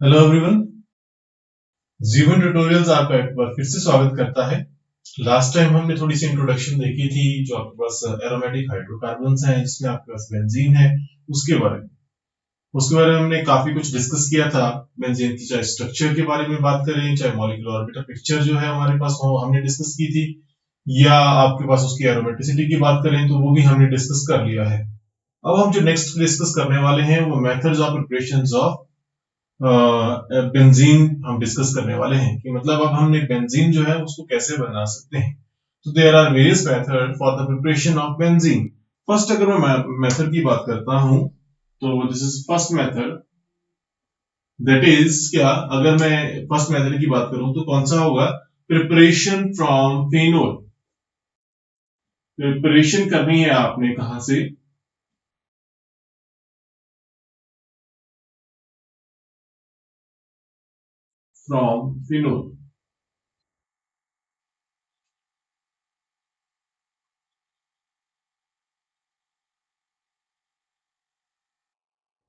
Hello everyone, जीवन tutorials आपका एक बार फिर से स्वागत करता है। लास्ट टाइम हमने थोड़ी सी इंट्रोडक्शन देखी थी जो आपके पास एरोमेटिक हाइड्रोकार्बन्स हैं, जिसमें आपके पास बेंजीन है। उसके बारे में उसके बारे में हमने काफी कुछ डिस्कस किया था। बेंजीन की चाहे स्ट्रक्चर के बारे में बात करें, चाहे मॉलिक्यूलर ऑर्बिटल पिक्चर जो है हमारे पास वो हमने डिस्कस की थी, या आपके पास उसकी एरोमेटिसिटी की बात करें तो वो भी हमने डिस्कस कर लिया है। अब हम जो नेक्स्ट डिस्कस करने वाले हैं वो methods of preparation of benzene हम डिस्कस करने वाले हैं कि मतलब अब हमने बेंजीन जो है उसको कैसे बना सकते हैं। तो there are various method for the preparation of benzene. First अगर मैं मेथड की बात करता हूं तो this is first method, that is क्या, अगर मैं फर्स्ट मेथड की बात करूं तो कौन सा होगा? Preparation from phenol. प्रिपरेशन करनी है आपने कहां से? From phenol.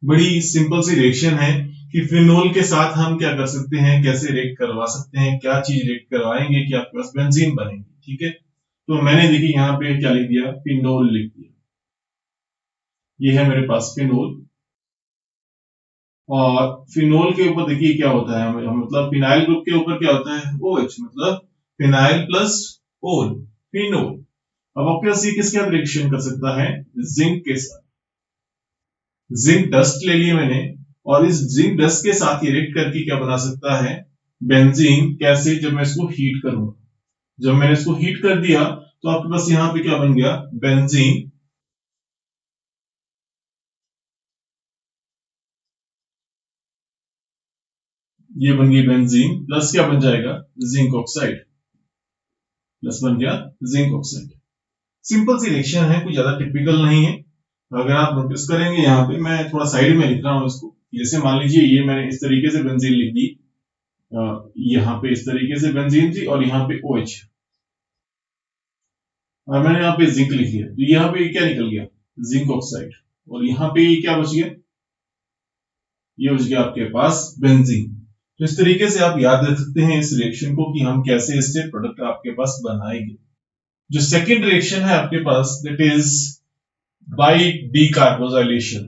बड़ी सिंपल सी रिएक्शन है कि फिनोल के साथ हम क्या कर सकते हैं, कैसे रिएक्ट करवा सकते हैं, क्या चीज रिएक्ट करवाएंगे कि आपके पास बेंजीन बनेगी। ठीक है, तो मैंने देखिए यहाँ पे क्या लिख दिया, फिनोल लिख दिया। ये है मेरे पास फिनोल, और फिनोल के ऊपर देखिए क्या होता है, मतलब फिनाइल ग्रुप के ऊपर क्या होता है, OH, मतलब फिनाइल प्लस ओल, फिनोल। अब आपके पास ये किसके साथ रिएक्शन कर सकता है? जिंक के साथ। जिंक डस्ट ले लिए मैंने, और इस जिंक डस्ट के साथ ये रिएक्ट करके क्या बना सकता है? बेंजीन। कैसे? जब मैं इसको हीट करूंगा। जब मैंने इसको हीट कर दिया तो आपके पास यहां पे क्या बन गया? बेंजीन। ये बन गई बेंजीन, प्लस क्या बन जाएगा? Zinc oxide. प्लस बन गया जिंक ऑक्साइड। सिंपल सी रिएक्शन है, कोई ज्यादा टिपिकल नहीं है। अगर आप नोटिस करेंगे यहाँ पे मैं थोड़ा साइड में लिख रहा हूँ इसको। जैसे मान लीजिए ये मैंने इस तरीके से बेंजीन लिख दी, यहाँ पे इस तरीके से बेंजीन थी और यहाँ पे OH, और मैंने यहाँ पे जिंक लिख दिया, तो यहाँ पे क्या निकल गया? Zinc oxide. और यहाँ पे क्या बच गया? ये बच गया आपके पास बेंजीन। तो इस तरीके से आप याद रख सकते हैं इस रिएक्शन को कि हम कैसे इससे प्रोडक्ट आपके पास बनाएंगे। जो सेकेंड रिएक्शन है आपके पास, दैट इज बाई डीकार्बोजाइलेशन।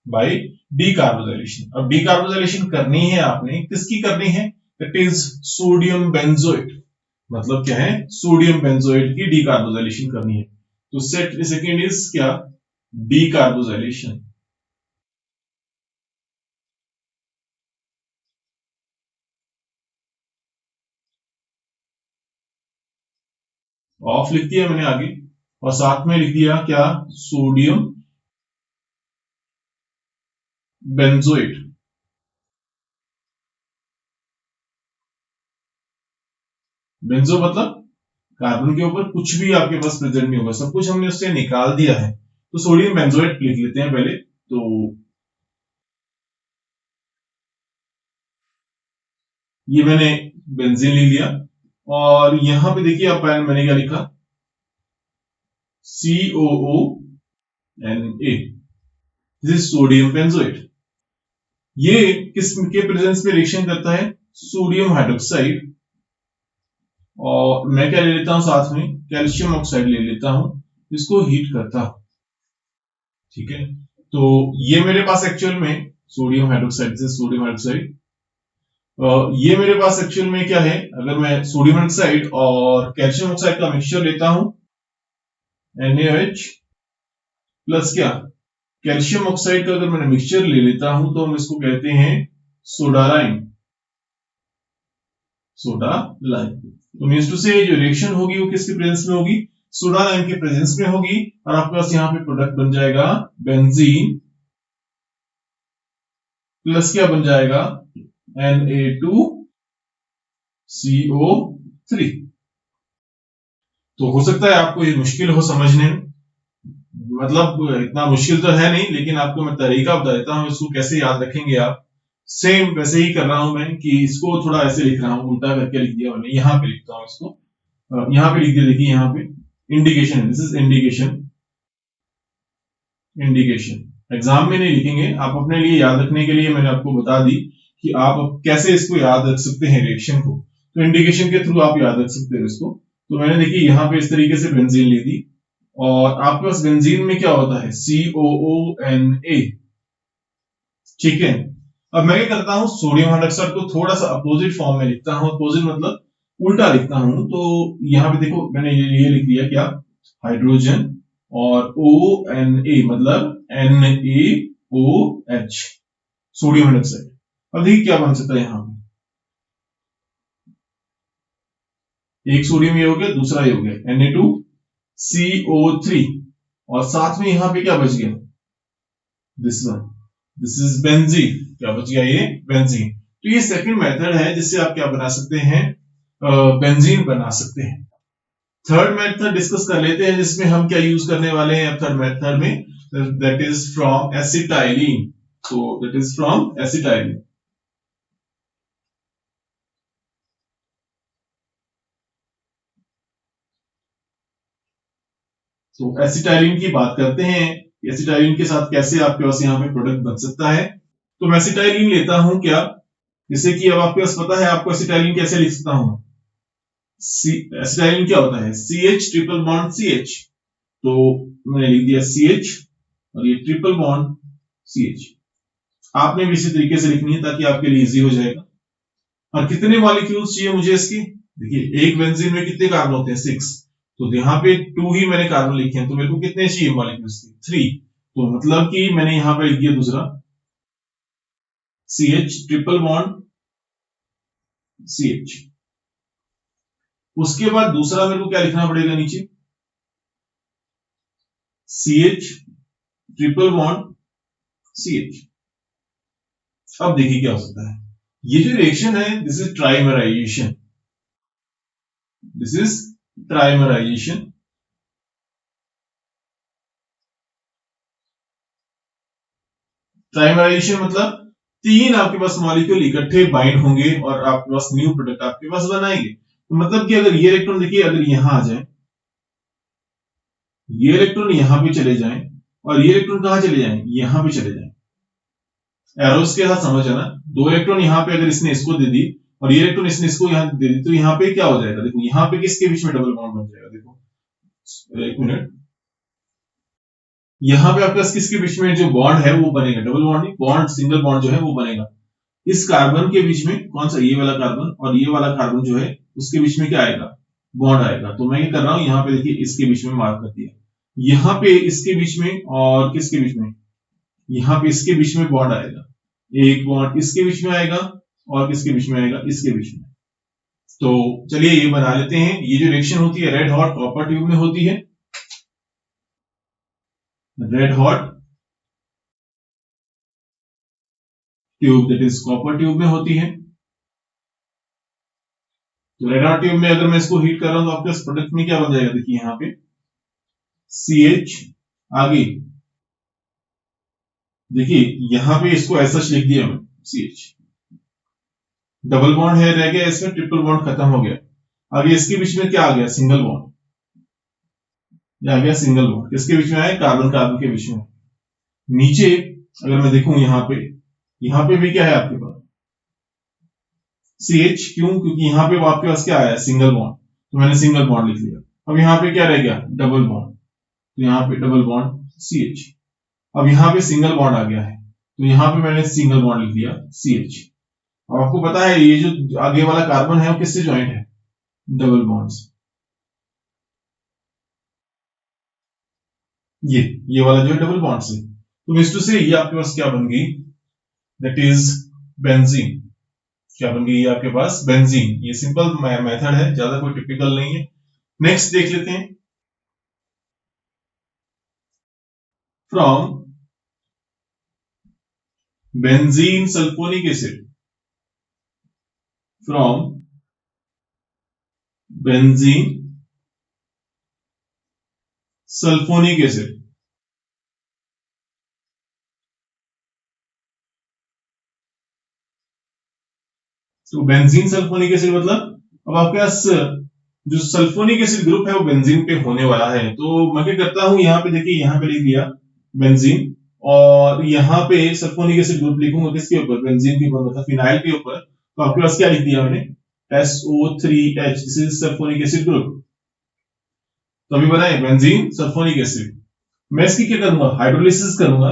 बाई डीकार्बोजाइलेशन। अब डीकार्बोजाइलेशन करनी है आपने, किसकी करनी है? That is sodium benzoate. मतलब क्या है? सोडियम बेंजोएट की डीकार्बोजाइलेशन करनी है। तो सेकेंड इज क्या? डीकार्बोजाइलेशन। ऑफ लिख दिया मैंने आगे, और साथ में लिख दिया क्या? Sodium benzoate. बेंजो मतलब कार्बन के ऊपर कुछ भी आपके पास प्रेजेंट नहीं होगा, सब कुछ हमने उससे निकाल दिया है। तो सोडियम बेंजोएट लिख लेते हैं पहले। तो ये मैंने बेंजीन ले लिया, और यहां पे देखिए आप मैंने क्या लिखा? COONA। This is sodium benzoate. ये किस के प्रेजेंस में रिएक्शन करता है? Sodium hydroxide. और मैं क्या ले लेता हूं साथ में? कैल्शियम ऑक्साइड ले लेता हूं, इसको हीट करता। ठीक है, तो ये मेरे पास एक्चुअल में सोडियम हाइड्रोक्साइड से सोडियम हाइड्रोक्साइड, ये मेरे पास एक्चुअल में क्या है? अगर मैं सोडियम हाइड्रोक्साइड और कैल्शियम ऑक्साइड का मिक्सचर लेता हूं, NaOH प्लस क्या? कैल्शियम ऑक्साइड का अगर मैंने मिक्सचर ले लेता हूं तो हम इसको कहते हैं सोडा लाइम। Soda lime. तो मीन्स टू से जो रिएक्शन होगी वो किसके प्रेजेंस में होगी? सोडा लाइम के प्रेजेंस में होगी, और आपके पास यहाँ पे प्रोडक्ट बन जाएगा बेंजीन, प्लस क्या बन जाएगा? Na2CO3। तो हो सकता है आपको ये मुश्किल हो समझने में, मतलब इतना मुश्किल तो है नहीं, लेकिन आपको मैं तरीका बता देता हूं इसको कैसे याद रखेंगे आप। सेम वैसे ही कर रहा हूं मैं कि इसको थोड़ा ऐसे लिख रहा हूं, उल्टा करके लिख दिया मैंने। यहाँ पे लिखता हूं इसको, यहाँ पे लिख दिया, देखिए यहाँ पे indication, this is indication. Indication exam में नहीं लिखेंगे, आप अपने लिए याद रखने के लिए मैंने आपको बता दी कि आप कैसे इसको याद रख सकते हैं रिएक्शन को, तो इंडिकेशन के थ्रू आप याद रख सकते हो इसको। तो मैंने देखिए यहाँ पे इस तरीके से बेंजीन ली थी, और आपके पास बेंजीन में क्या होता है, COONA, ठीक है। अब मैं क्या करता हूं, सोडियम हाइड्रोक्साइड को थोड़ा सा अपोजिट फॉर्म में लिखता हूं, अपोजिट मतलब उल्टा लिखता हूं। तो यहाँ पे देखो मैंने ये लिख दिया क्या, हाइड्रोजन, और ONA मतलब NaOH, सोडियम हाइड्रोक्साइड। अब देखिए क्या बन सकता है यहाँ पे, एक सोडियम ये हो गया, दूसरा ये हो गया Na2CO3, और साथ में यहाँ पे क्या बच गया, this one, this is benzene. क्या बच गया, ये बेंजीन। तो ये सेकंड मेथड है जिससे आप क्या बना सकते हैं, बेंजीन बना सकते हैं। थर्ड मेथड डिस्कस कर लेते हैं, जिसमें हम क्या यूज करने वाले हैं थर्ड मेथड में, दैट इज फ्रॉम एसिटाइलिन। तो दैट इज फ्रॉम एसिटाइलिन। तो एसिटाइलिन की बात करते हैं, एसिटाइलिन के साथ कैसे आपके पास यहाँ पे प्रोडक्ट बन सकता है। तो मैं एसिटाइलिन लेता हूं क्या, जैसे कि अब आपके पास पता है, आपको एसिटाइलिन कैसे लिख सकता हूं, एसिटाइलिन क्या होता है, CH ट्रिपल बॉन्ड CH। तो मैंने लिख दिया CH, और ये ट्रिपल बॉन्ड CH। आपने भी इसी तरीके से लिखनी है ताकि आपके लिए इजी हो जाएगा। और कितने मॉलिक्यूल्स चाहिए मुझे इसकी, देखिए एक बेंजीन में कितने कार्बन होते हैं, 6। तो यहाँ पे 2 ही मैंने कार्बन लिखे हैं, तो मेरे को कितने चाहिए मॉलिक्यूल्स, 3। तो मतलब कि मैंने यहाँ पे लिख दिया दूसरा CH ट्रिपल बॉन्ड CH। उसके बाद दूसरा मेरे को क्या लिखना पड़ेगा नीचे, CH ट्रिपल बॉन्ड CH। अब देखिए क्या हो सकता है, ये जो रिएक्शन है, this is trimerisation, this is trimerisation. Trimerisation मतलब 3 आपके पास मॉलिक्यूल इकट्ठे बाइंड होंगे और आपके पास न्यू प्रोडक्ट आपके पास बनाएंगे। तो मतलब कि अगर ये इलेक्ट्रॉन देखिए, अगर यहां आ जाए, ये इलेक्ट्रॉन यहां पे चले जाएं, और ये इलेक्ट्रॉन कहां चले जाएं, यहां पे चले जाएं। एरोस के साथ समझ आना, 2 इलेक्ट्रॉन यहां पे अगर इसने इसको दे दी, और ये इलेक्ट्रॉन इसने इसको यहां दे दी, तो यहां पे क्या हो जाएगा, देखो यहां पे किसके बीच में डबल बॉन्ड बन जाएगा, देखो एक मिनट, यहां पे आपके पास किसके बीच में जो बॉन्ड है वो बनेगा, डबल बॉन्ड नहीं, बॉन्ड सिंगल बॉन्ड जो है वो बनेगा। इस कार्बन के बीच में, कौन सा, ये वाला कार्बन और ये वाला कार्बन जो है, उसके बीच में क्या आएगा, बॉन्ड आएगा। तो मैं ये कर रहा हूं, यहाँ पे देखिए इसके बीच में मार्क कर दिया, यहाँ पे इसके बीच में और किसके बीच में, यहाँ पे इसके बीच में बॉन्ड आएगा, एक बॉन्ड इसके बीच में आएगा, और किसके बीच में आएगा, इसके बीच में। तो चलिए ये बना लेते हैं। ये जो रिएक्शन होती है रेड हॉट कॉपर ट्यूब में होती है, red hot tube, that is copper tube में होती है। तो रेड हॉट ट्यूब में अगर मैं इसको हीट कर रहा हूं, तो आपके प्रोडक्ट में क्या बन जाएगा, देखिए यहाँ पे CH, आगे देखिए यहां पे इसको ऐसा लिख दिया मैं, CH, डबल बॉन्ड है रह गया इसमें, ट्रिपल बॉन्ड खत्म हो गया। आगे इसके बीच में क्या आ गया, सिंगल बॉन्ड, ये आ गया सिंगल बॉन्ड, किसके बीच में आया, कार्बन कार्बन के बीच में। नीचे अगर मैं देखूं यहाँ पे भी क्या है आपके पास, CH, क्यों, क्योंकि यहाँ पे आपके पास क्या आया, सिंगल बॉन्ड, तो मैंने सिंगल बॉन्ड लिख लिया। अब यहाँ पे क्या रह गया, डबल बॉन्ड, तो यहाँ पे डबल बॉन्ड CH। अब यहाँ पे सिंगल बॉन्ड आ गया है, तो यहाँ पे मैंने सिंगल बॉन्ड लिख दिया CH। अब आपको पता है ये जो आगे वाला कार्बन है वो किससे ज्वाइंट है, डबल बॉन्ड से। ये वाला जो है डबल बॉन्ड से। तो मिस्टर से ये आपके पास क्या बन गई, दैट इज बेंजीन। क्या बन गई ये आपके पास, बेंजीन। ये सिंपल मेथड है, ज्यादा कोई टिपिकल नहीं है। नेक्स्ट देख लेते हैं, from benzene sulphonic acid, from benzene sulphonic acid. तो बेंजीन सल्फोनिक एसिड मतलब, अब आपके पास जो सल्फोनिक एसिड ग्रुप है वो बेंजीन पे होने वाला है। तो मैं क्या करता हूं, यहाँ पे देखिए, यहाँ पे लिख दिया बेंजीन, और यहाँ पे सल्फोनिक एसिड ग्रुप लिखूंगा किसके ऊपर, बेंजीन के ऊपर, मतलब फिनाइल के ऊपर। तो आपके पास क्या लिख दिया मैंने, SO3H, this is sulphonic acid group. तो अभी बनाए बेंजीन सल्फोनिक एसिड। मैं इसकी क्या करूंगा, हाइड्रोलिसिस करूंगा,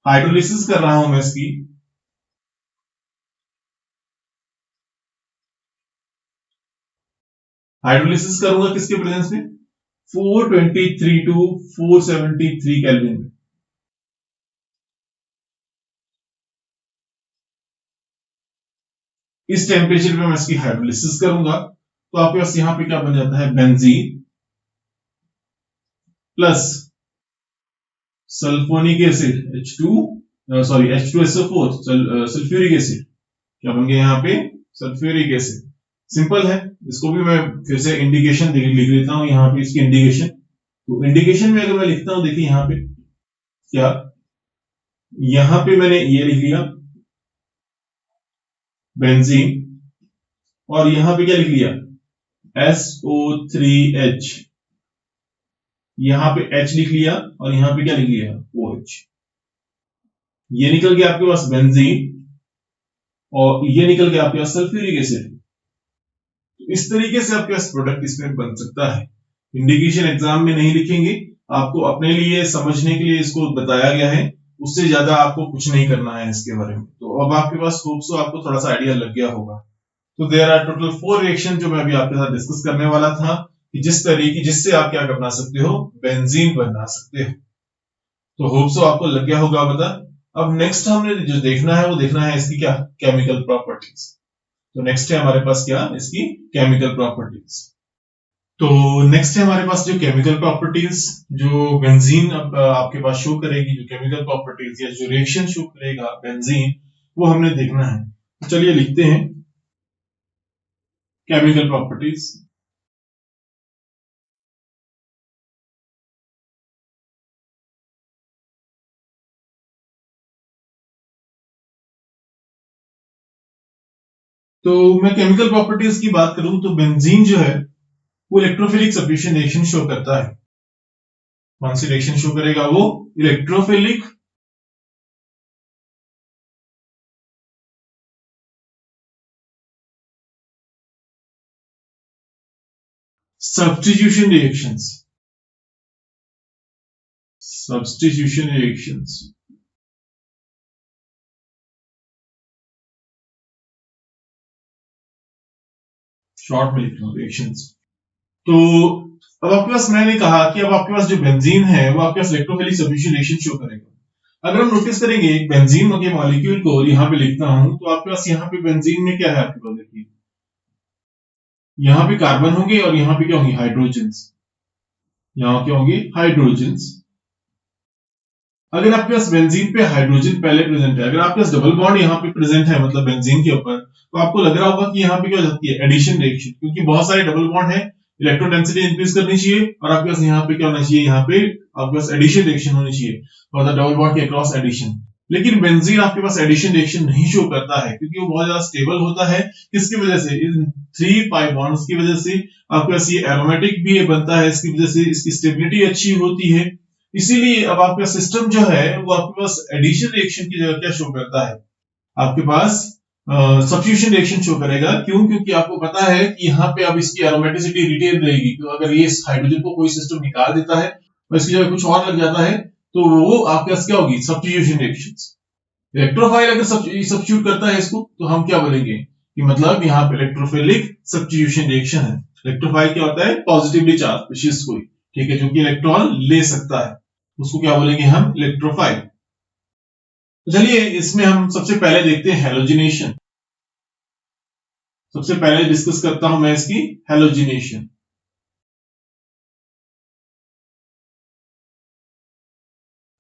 हाइड्रोलिसिस कर रहा हूं मैं इसकी। हाइड्रोलिसिस करूंगा किसके प्रेजेंस में, 423 टू 473 केल्विन में। इस टेम्परेचर पे मैं इसकी हाइड्रोलिसिस करूंगा। तो आपके पास यहां पे क्या बन जाता है, benzene plus sulphonic acid H2SO4 sulphuric acid, क्या बन गया यहाँ पे, सल्फ्यूरिक एसिड। सिंपल है, इसको भी मैं फिर से इंडिकेशन लिख लेता हूं यहाँ पे, इसकी इंडिकेशन। तो इंडिकेशन में अगर मैं लिखता हूं, देखिए यहाँ पे क्या, यहाँ पे मैंने ये लिख लिया बेंजीन, और यहां पे क्या लिख लिया, SO3H, यहां पे H लिख लिया, और यहां पे क्या लिख लिया, OH। ये निकल गया आपके पास बेंजीन, और ये निकल गया आपके पास सल्फ्यूरिक एसिड। इस तरीके से आपके पास प्रोडक्ट इसमें बन सकता है। इंडिकेशन एग्जाम में नहीं लिखेंगे, आपको अपने लिए समझने के लिए इसको बताया गया है, उससे ज्यादा आपको कुछ नहीं करना है इसके बारे में। तो अब आपके पास होप सो आपको थोड़ा सा आइडिया लग गया होगा। तो देयर आर टोटल 4 रिएक्शन जो मैं अभी आपके साथ डिस्कस करने वाला था, कि जिस तरीके जिससे आप क्या बना सकते हो, बेंजीन बना सकते हो। तो होप सो आपको लग गया होगा पता। अब नेक्स्ट हमने जो देखना है वो देखना है इसकी क्या, केमिकल प्रॉपर्टीज। तो नेक्स्ट है हमारे पास क्या, इसकी केमिकल प्रॉपर्टीज। तो नेक्स्ट है हमारे पास जो केमिकल प्रॉपर्टीज, जो बेंजीन आपके पास शो करेगी, जो केमिकल प्रॉपर्टीज या जो रिएक्शन शो करेगा बेंजीन, वो हमने देखना है। तो चलिए लिखते हैं केमिकल प्रॉपर्टीज। तो मैं केमिकल प्रॉपर्टीज की बात करूं तो बेंजीन जो है वो इलेक्ट्रोफिलिक सब्स्टिट्यूशन रिएक्शन शो करता है। कौन सी रिएक्शन शो करेगा वो, electrophilic substitution reactions, substitution reactions. Short में लिख रहा हूं रिएक्शंस। तो अब आपके पास मैंने कहा कि अब आपके पास जो बेंजीन है वो आपके पास इलेक्ट्रोफिलिक सब्स्टिट्यूशन रिएक्शन शो करेगा। अगर हम नोटिस करेंगे एक बेंजीन के मॉलिक्यूल को यहां पे लिखता हूं, तो आपके पास यहां पे बेंजीन में क्या है आपके पास, देखिए यहां पे कार्बन होंगे और यहां पे क्या होंगे, हाइड्रोजन्स। यहां क्या होंगे, हाइड्रोजन्स। अगर आपके पास बेंजीन पे हाइड्रोजन पहले प्रेजेंट है, अगर आपके पास डबल बॉन्ड यहाँ पे प्रेजेंट है मतलब बेंजीन के ऊपर, तो आपको लग रहा होगा कि यहाँ पे क्या हो जाती है, एडिशन रिएक्शन, क्योंकि बहुत सारे डबल बॉन्ड है, इलेक्ट्रॉन डेंसिटी इंक्रीज करनी चाहिए, और आपके पास यहाँ पे क्या होना चाहिए, यहाँ पे आपके पास एडिशन रिएक्शन होनी चाहिए, मतलब डबल बॉन्ड के अक्रॉस एडिशन। लेकिन बेंजीन आपके पास एडिशन रिएक्शन नहीं शो करता है, क्योंकि वो बहुत ज्यादा स्टेबल होता है। किसकी वजह से, इन 3 पाई बॉन्ड्स की वजह से आपके पास ये एरोमेटिक भी बनता है, इसकी वजह से इसकी स्टेबिलिटी अच्छी होती है। इसीलिए अब आपका सिस्टम जो है वो आपके पास एडिशन रिएक्शन की जगह क्या शो करता है, आपके पास सब्स्टिट्यूशन रिएक्शन शो करेगा। क्यों, क्योंकि आपको पता है कि यहाँ पे अब इसकी एरोमेटिसिटी रिटेन रहेगी। तो अगर ये हाइड्रोजन को कोई सिस्टम निकाल देता है और इसकी जगह कुछ और लग जाता है, तो वो आपके पास क्या होगी, सब्स्टिट्यूशन रिएक्शन। इलेक्ट्रोफाइल अगर सब्स्टिट्यूट करता है इसको, तो हम क्या बोलेंगे कि मतलब यहाँ पे इलेक्ट्रोफिलिक सब्स्टिट्यूशन रिएक्शन है। इलेक्ट्रोफाइल क्या होता है, पॉजिटिवली चार्ज विशेष कोई, ठीक है, जो कि इलेक्ट्रॉन ले सकता है, उसको क्या बोलेंगे हम, इलेक्ट्रोफाइल। तो चलिए इसमें हम सबसे पहले देखते हैं हैलोजिनेशन। सबसे पहले डिस्कस करता हूं मैं इसकी हैलोजिनेशन।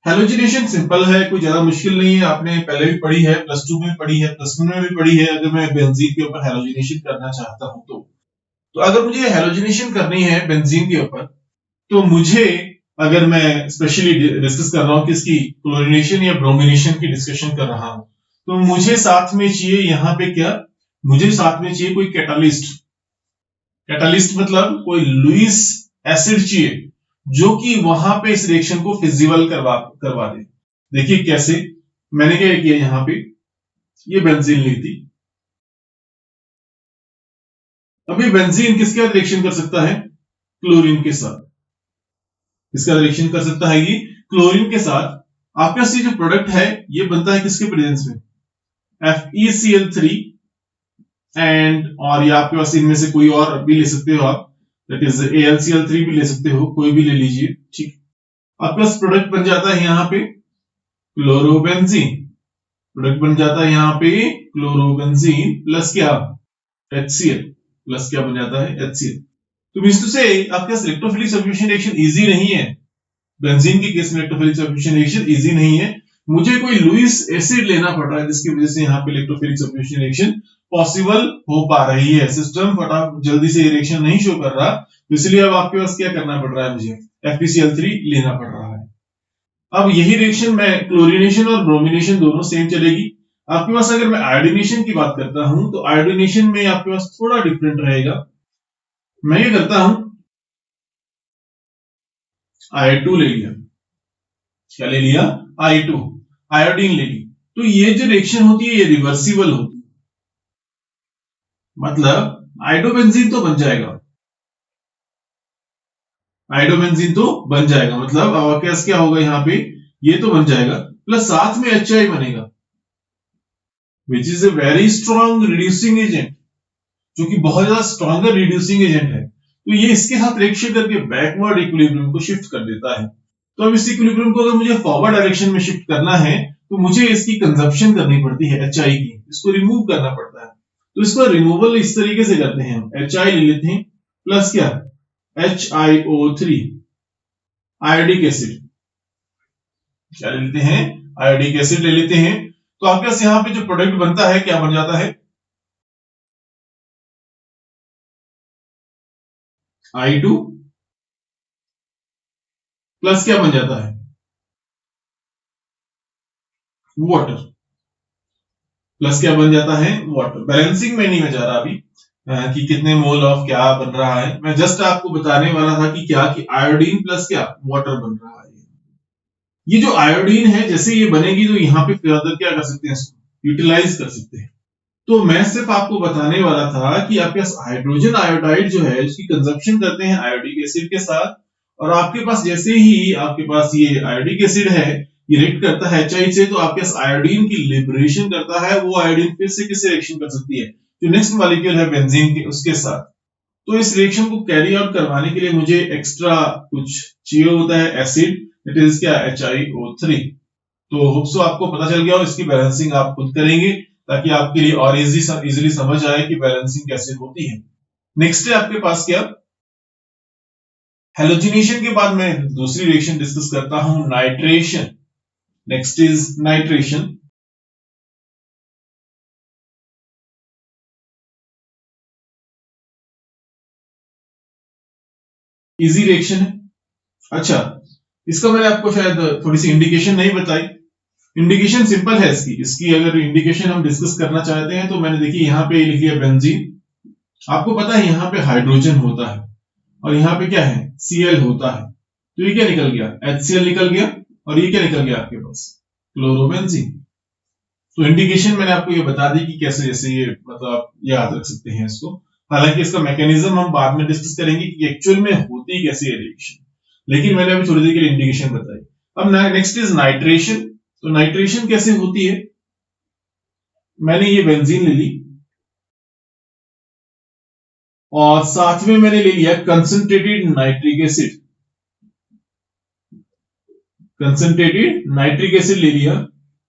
हैलोजिनेशन सिंपल है, कोई ज्यादा मुश्किल नहीं है, आपने पहले भी पढ़ी है, प्लस 2 में पढ़ी है, प्लस 1 में भी पढ़ी है। अगर मैं बेंजीन के ऊपर हैलोजिनेशन करना चाहता हूं तो अगर मुझे हैलोजिनेशन करनी है बेंजीन के ऊपर, तो मुझे, अगर मैं स्पेशली डिस्कस कर रहा हूं कि इसकी क्लोरीनेशन या ब्रोमिनेशन की डिस्कशन कर रहा हूं, तो मुझे साथ में चाहिए यहां पे क्या, मुझे साथ में चाहिए कोई कैटालिस्ट। कैटालिस्ट मतलब कोई लुईस एसिड चाहिए, जो कि वहां पे इस रिएक्शन को फिजिबल करवा दे। देखिए कैसे, मैंने क्या किया, यहां पे ये बेंजीन ली थी। अभी बेंजीन किसके साथ रिएक्शन कर सकता है? क्लोरीन के साथ। किसका रिएक्शन कर सकता है? ये क्लोरीन के साथ। आपके पास ये जो प्रोडक्ट है ये बनता है किसके प्रेजेंस में? FeCl3 एंड, और ये आपके पास इनमें से कोई और भी ले सकते हो आप, दैट इज AlCl3 भी ले सकते हो, कोई भी ले लीजिए, ठीक। आपके पास प्रोडक्ट बन जाता है यहाँ पे क्लोरोबेंजीन। प्रोडक्ट बन जाता है यहाँ पे क्लोरोबेंजीन प्लस क्या? HCl। प्लस क्या बन जाता है? HCl। तो मींस टू से आपके पास इलेक्ट्रोफिलिक सब्स्टिट्यूशन रिएक्शन इजी नहीं है। बेंजीन के केस में इलेक्ट्रोफिलिक सब्स्टिट्यूशन रिएक्शन इजी नहीं है। मुझे कोई लुईस एसिड लेना पड़ रहा है जिसकी वजह से यहाँ पे इलेक्ट्रोफिलिक सब्स्टिट्यूशन रिएक्शन पॉसिबल हो पा रही है। सिस्टम फटाफट जल्दी से रिएक्शन नहीं शो कर रहा, तो इसलिए अब आपके पास क्या करना पड़ रहा है? मुझे FeCl3 लेना पड़ रहा है। अब यही रिएक्शन में क्लोरीनेशन और ब्रोमिनेशन दोनों सेम चलेगी। आपके पास अगर मैं आयोडीनेशन की बात करता हूं तो आयोडीनेशन में आपके पास थोड़ा डिफरेंट रहेगा। मैं ये करता हूं, I2 ले लिया। क्या ले लिया? I2, आयोडीन ले ली। तो ये जो रिएक्शन होती है ये रिवर्सिबल होती है, मतलब आयोडोबेंजीन तो बन जाएगा, आयोडोबेंजीन तो बन जाएगा, मतलब आपके पास क्या होगा यहाँ पे? ये तो बन जाएगा, प्लस साथ में HI बनेगा, which is a very strong reducing agent, जो कि बहुत ज्यादा स्ट्रॉन्गर रिड्यूसिंग एजेंट है। तो ये इसके साथ रिएक्शन करके बैकवर्ड इक्विलिब्रियम को शिफ्ट कर देता है। तो अब इस इक्विलिब्रियम को अगर मुझे फॉरवर्ड डायरेक्शन में शिफ्ट करना है तो मुझे इसकी कंजप्शन करनी पड़ती है HI की, इसको रिमूव करना पड़ता है। तो इसको रिमूवल इस तरीके से करते हैं, हम HI ले लेते हैं प्लस क्या? HiO3, iodic acid. क्या ले लेते हैं? आयोडिक एसिड ले लेते हैं। तो आपके पास यहाँ पे जो प्रोडक्ट बनता है क्या बन जाता है? I2 प्लस क्या बन जाता है? वाटर। प्लस क्या बन जाता है? वाटर। बैलेंसिंग में नहीं मैं जा रहा अभी कि कितने मोल ऑफ क्या बन रहा है, मैं जस्ट आपको बताने वाला था कि क्या कि आयोडीन प्लस क्या? वाटर बन रहा है। ये जो आयोडीन है जैसे ये बनेगी तो यहाँ पे फर्दर क्या कर सकते हैं? इसको यूटिलाइज कर सकते हैं। तो मैं सिर्फ आपको बताने वाला था कि आपके पास हाइड्रोजन आयोडाइड जो है उसकी कंजप्शन करते हैं आयोडिक एसिड के साथ, और आपके पास जैसे ही आपके पास ये आयोडिक एसिड है ये रिएक्ट करता है HI से, तो आपके पास आयोडीन की लिबरेशन करता है। वो आयोडीन फिर से किससे रिएक्शन कर सकती है? जो नेक्स्ट मॉलिक्यूल है बेंजीन के, उसके साथ। तो इस रिएक्शन को कैरी आउट करवाने के लिए मुझे एक्स्ट्रा कुछ चाहिए होता है, एसिड, इट इज क्या? HiO3। तो होप सो आपको पता चल गया हो, इसकी बैलेंसिंग आप खुद करेंगे ताकि आपके लिए और इजीली समझ आए कि बैलेंसिंग कैसे होती है। नेक्स्ट है आपके पास क्या? हेलोजिनेशन के बाद मैं दूसरी रिएक्शन डिस्कस करता हूं, nitration. Next is nitration. Easy reaction है। अच्छा, इसका मैंने आपको शायद थोड़ी सी इंडिकेशन नहीं बताई। इंडिकेशन सिंपल है इसकी। इसकी अगर इंडिकेशन हम डिस्कस करना चाहते हैं तो मैंने देखिए यहाँ पे लिख लिया बेंजीन। आपको पता है यहाँ पे हाइड्रोजन होता है और यहाँ पे क्या है? Cl होता है। तो ये क्या निकल गया? HCl निकल गया, और ये क्या निकल गया आपके पास? क्लोरोबेंजीन। तो इंडिकेशन मैंने आपको ये बता दी कि कैसे जैसे ये, मतलब आप याद रख सकते हैं इसको। हालांकि इसका मैकेनिज्म हम बाद में डिस्कस करेंगे कि एक्चुअल में होती कैसी है रिएक्शन, लेकिन मैंने अभी थोड़ी देर के लिए इंडिकेशन बताई। अब नेक्स्ट इज नाइट्रेशन। तो नाइट्रेशन कैसे होती है? मैंने ये बेंजीन ले ली और साथ में मैंने ले लिया concentrated nitric acid. Concentrated nitric acid ले लिया।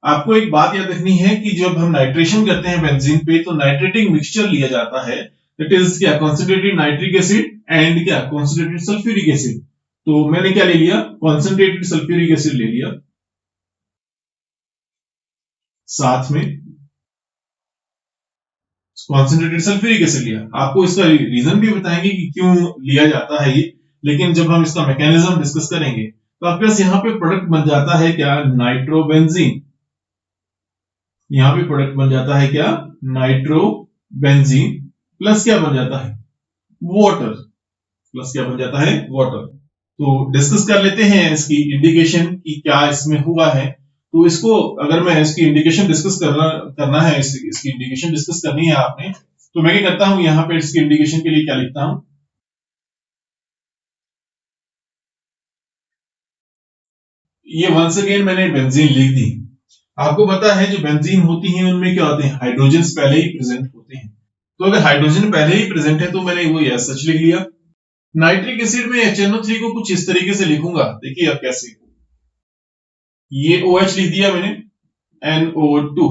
आपको एक बात याद रखनी है कि जब हम नाइट्रेशन करते हैं बेंजीन पे तो नाइट्रेटिंग मिक्सचर लिया जाता है, इट इज क्या? कंसंट्रेटेड नाइट्रिक एसिड एंड क्या? Concentrated sulphuric acid. तो मैंने क्या ले लिया? कंसंट्रेटेड सल्फ्यूरिक एसिड ले लिया, साथ में कॉन्सेंट्रेटेड सल्फ्यूरिक एसिड लिया। आपको इसका रीजन भी बताएंगे कि क्यों लिया जाता है ये, लेकिन जब हम इसका मैकेनिज्म डिस्कस करेंगे तो आपके पास यहाँ पे प्रोडक्ट बन जाता है क्या? नाइट्रोबेंजीन। यहाँ पे प्रोडक्ट बन जाता है क्या? नाइट्रोबेंजीन प्लस क्या बन जाता है? वाटर। प्लस क्या बन जाता है? वाटर। तो डिस्कस कर लेते हैं इसकी इंडिकेशन की क्या इसमें हुआ है। तो इसको अगर मैं इसकी इंडिकेशन डिस्कस करना है, इसकी इंडिकेशन डिस्कस करनी है आपने, तो मैं क्या करता हूं, यहाँ पे इसकी इंडिकेशन के लिए क्या लिखता हूं, ये वंस अगेन मैंने बेंजीन लिख दी। आपको पता है जो बेंजीन होती हैं उनमें क्या होते हैं, हाइड्रोजन पहले ही प्रेजेंट होते हैं। तो अगर हाइड्रोजन पहले ही प्रेजेंट है तो मैंने वो एज सच लिख लिया। नाइट्रिक एसिड में HNO3 को कुछ इस तरीके से लिखूंगा, देखिए अब कैसे, ये OH लिख दिया मैंने, NO2।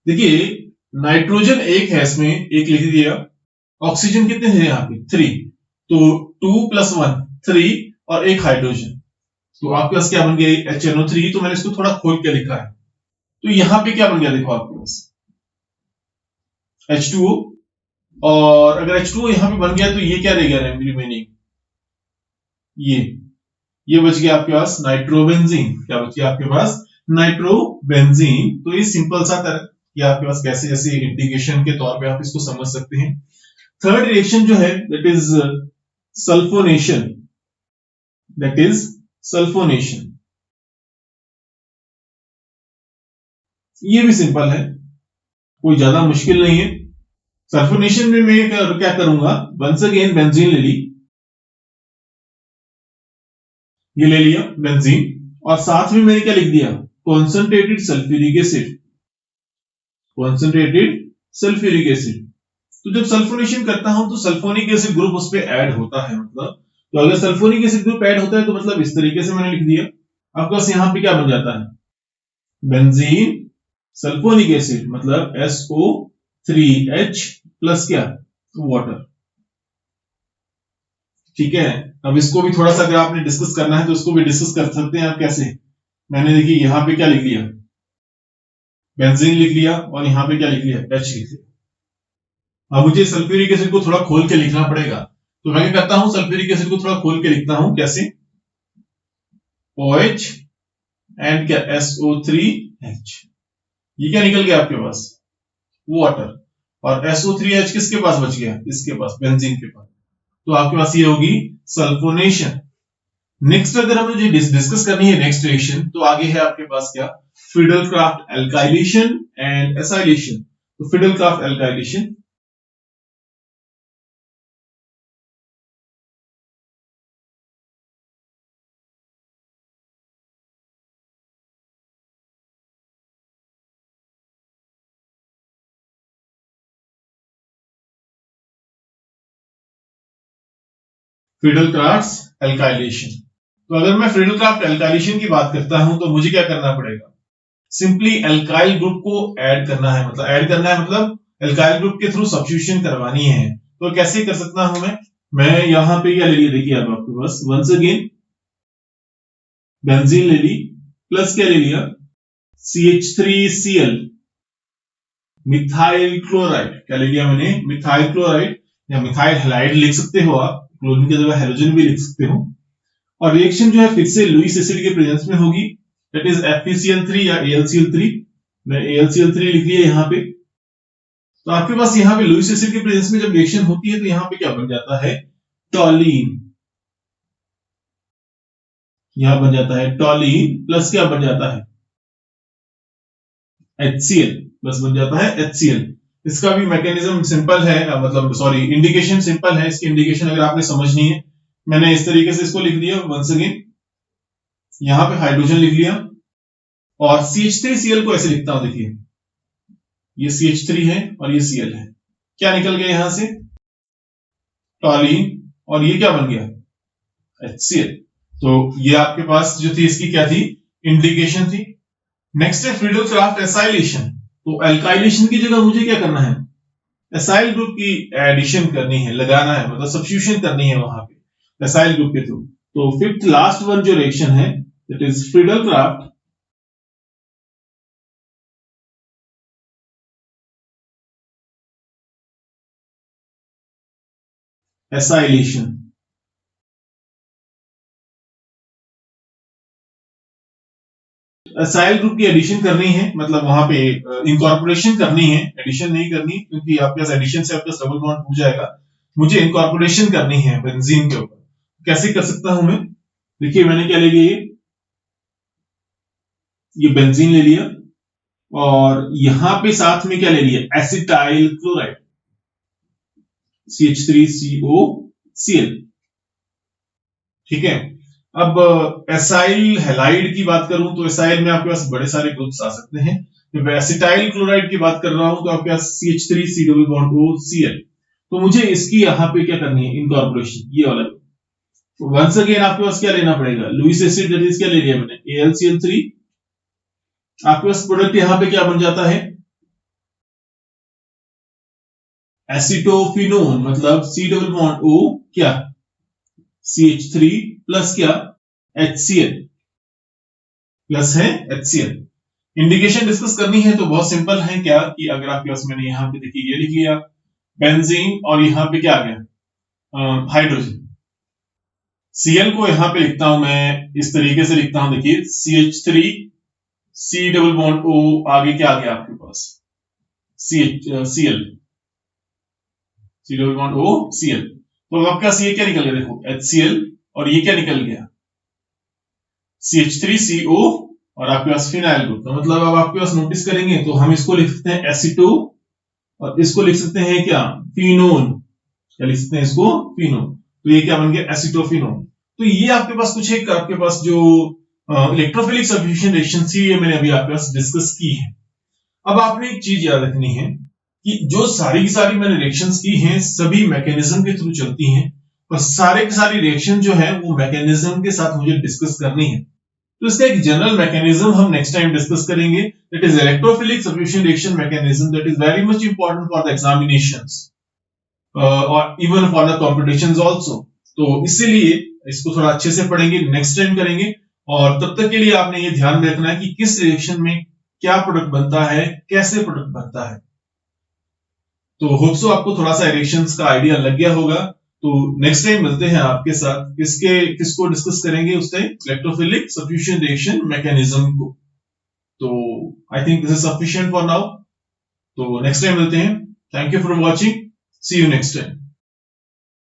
देखिए नाइट्रोजन एक है इसमें, एक लिख दिया, ऑक्सीजन कितने हैं यहाँ पे 3, तो 2 + 1 3 और एक हाइड्रोजन, तो आपके पास क्या बन गया HNO3। तो मैंने इसको थोड़ा खोल के लिखा है, तो यहां पे क्या बन गया देखो आपके पास H2O, और अगर H2O यहां पे बन गया तो ये क्या रह गया रिमेनिंग, ये बच गया आपके पास नाइट्रोबेंजीन। क्या बच गया आपके पास, नाइट्रोबेंजीन। तो ये सिंपल सा तरह कि आपके पास कैसे जैसे इंडिकेशन के तौर पे आप इसको समझ सकते हैं। थर्ड रिएक्शन जो है that is sulphonation, that is sulphonation. ये भी सिंपल है, कोई ज्यादा मुश्किल नहीं है। सल्फोनेशन में मैं क्या करूंगा, वंस अगेन बेंजीन ले ली, ये ले लिया बेंजीन, और साथ में मैंने क्या लिख दिया, concentrated sulphuric acid, concentrated sulphuric acid. तो जब सल्फोनेशन करता हूं तो सल्फोनिक एसिड ग्रुप उस पे ऐड होता है, मतलब तो अगर सल्फोनिक एसिड ग्रुप ऐड होता है तो मतलब इस तरीके से मैंने लिख दिया। आपके पास यहां पे क्या बन जाता है, बेंजीन सल्फोनिक एसिड मतलब SO3H प्लस क्या, वाटर। ठीक है, अब इसको भी थोड़ा सा अगर आपने डिस्कस करना है तो इसको भी डिस्कस कर सकते हैं आप। कैसे, मैंने देखिए यहां पे क्या लिख लिया, बेंजीन लिख लिया, और यहां पे क्या लिख लिया, H लिख लिया। अब मुझे सल्फ्यूरिक एसिड को थोड़ा खोल के लिखना पड़ेगा, तो मैं क्या करता हूं, सल्फ्यूरिक एसिड को थोड़ा खोल के लिखता हूं। कैसे, OH एंड क्या SO3H, ये क्या निकल गया आपके पास, वाटर, और SO3H किसके पास बच गया, इसके पास, बेंजीन के पास। तो आपके पास ये होगी सल्फोनेशन। नेक्स्ट अगर हमें डिस्कस करनी है नेक्स्ट रिएक्शन, तो आगे है आपके पास क्या, फिडलक्राफ्ट एल्काइलेशन एंड एसाइलेशन। तो फिडलक्राफ्ट एल्काइलेशन, फिडलक्राफ्ट एल्काइलेशन। तो अगर मैं फिडलक्राफ्ट एल्काइलेशन की बात करता हूं तो मुझे क्या करना पड़ेगा, सिंपली एल्काइल ग्रुप को ऐड करना है, मतलब ऐड करना है मतलब एल्काइल ग्रुप के थ्रू सब्स्टिट्यूशन करवानी है। तो कैसे कर सकता हूं मैं यहां पे क्या ले लिया, देखिए अब आपके पास वंस अगेन बेंजीन ले ली, प्लस क्या ले लिया, CH3Cl मिथाइल क्लोराइड। क्या ले लिया मैंने, मिथाइल क्लोराइड या मिथाइल हैलाइड लिख सकते हो आप, क्लोरीन की जगह हेलोजन भी लिख सकते हो। और रिएक्शन जो है फिर से लुईस एसिड के प्रेजेंस में होगी, दैट इज FeCl3 या AlCl3। मैं AlCl3 लिख लिया यहाँ पे। तो आपके पास यहाँ पे लुईस एसिड के प्रेजेंस में जब रिएक्शन होती है तो यहाँ पे क्या बन जाता है, टॉलीन। यहां बन जाता है टॉलीन प्लस क्या बन जाता है, HCl प्लस बन जाता है HCl। इसका भी मैकेनिज्म सिंपल है, मतलब सॉरी इंडिकेशन सिंपल है। इसकी इंडिकेशन अगर आपने समझनी है, मैंने इस तरीके से इसको लिख दिया, वंस अगेन यहां पे हाइड्रोजन लिख लिया, और CH3Cl को ऐसे लिखता हूं, देखिए ये CH3 है और ये Cl है, क्या निकल गया यहां से, टॉलीन, और ये क्या बन गया, HCl। तो ये आपके पास जो थी इसकी क्या थी, इंडिकेशन थी। नेक्स्ट है फिडलक्राफ्ट एसाइलेशन। तो एल्काइलेशन की जगह मुझे क्या करना है, एसाइल ग्रुप की एडिशन करनी है, लगाना है, मतलब सब्स्टिट्यूशन करनी है वहां पे एसाइल ग्रुप के थ्रू। तो फिफ्थ लास्ट वन जो रिएक्शन है that is Friedel Crafts acylation. Acyl group की एडिशन करनी है, मतलब वहां पे इनकॉर्पोरेशन करनी है, एडिशन नहीं करनी क्योंकि आपके पास एडिशन से आपका डबल बॉन्ड टूट जाएगा। मुझे इनकॉर्पोरेशन करनी है बेंजीन के ऊपर। कैसे कर सकता हूं मैं? देखिए मैंने क्या ले लिया, ये बेंजीन ले लिया और यहां पे साथ में क्या ले लिया, एसिटाइल क्लोराइड CH3COCl। ठीक है, अब एसाइल हैलाइड की बात करूं तो एसाइल में आपके पास बड़े सारे ग्रुप्स आ सकते हैं। जब एसिटाइल क्लोराइड की बात कर रहा हूं तो आपके पास CH3C+OCl। तो मुझे इसकी यहां पे क्या करनी है, इनकॉर्पोरेशन, ये वाला। वंस अगेन आपके पास क्या लेना पड़ेगा, लुईस एसिड, दैट इज क्या ले लिया मैंने, AlCl3। आपके पास प्रोडक्ट यहां पे क्या बन जाता है, एसिटोफिनोन, मतलब C+O क्या, CH3 प्लस क्या, HCl प्लस है HCl। इंडिकेशन डिस्कस करनी है तो बहुत सिंपल है, क्या कि अगर आपके पास, मैंने यहां पे देखिए ये लिख लिया बेंजीन और यहां पे क्या आ गया, हाइड्रोजन। Cl को यहां पे लिखता हूं मैं इस तरीके से लिखता हूं, देखिए CH3 C+O, आगे क्या आ गया आपके पास, Cl C+OCl। तो आपके पास ये क्या निकल गया, देखो HCl, और ये क्या निकल गया, CH3CO, और आपके पास फिनाइल ग्रुप। तो मतलब अब आपके पास नोटिस करेंगे तो हम इसको लिख सकते हैं एसिटो, और इसको लिख सकते हैं क्या, फिनोन। क्या लिख सकते हैं इसको, फिनोन। तो ये क्या बन गया, एसिटोफिनोन। तो ये आपके पास कुछ एक, आपके पास जो इलेक्ट्रोफिलिक सब्स्टिट्यूशन रिएक्शन थी, ये मैंने अभी आपके पास डिस्कस की है। अब आपने एक चीज याद रखनी है कि जो सारी की सारी मैंने रिएक्शंस की हैं, सभी मैकेनिज्म के थ्रू चलती हैं, और सारे की सारी रिएक्शन जो है वो मैकेनिज्म के साथ मुझे डिस्कस करनी है। तो इसका एक जनरल मैकेनिज्म हम नेक्स्ट टाइम डिस्कस करेंगे, that is electrophilic substitution reaction mechanism, that is very much important for the examinations और even for the competitions also. तो इसीलिए इसको थोड़ा अच्छे से पढ़ेंगे, नेक्स्ट टाइम करेंगे। और तब तक के लिए आपने ये ध्यान में रखना है कि किस रिएक्शन में क्या प्रोडक्ट बनता है, कैसे प्रोडक्ट बनता है। तो होप सो आपको थोड़ा सा रिएक्शंस का आइडिया लग गया होगा। तो नेक्स्ट टाइम मिलते हैं आपके साथ, किसको डिस्कस करेंगे उस time, electrophilic substitution reaction mechanism को। तो I think this is sufficient for now. तो नेक्स्ट टाइम मिलते हैं। Thank you for watching, see you next time.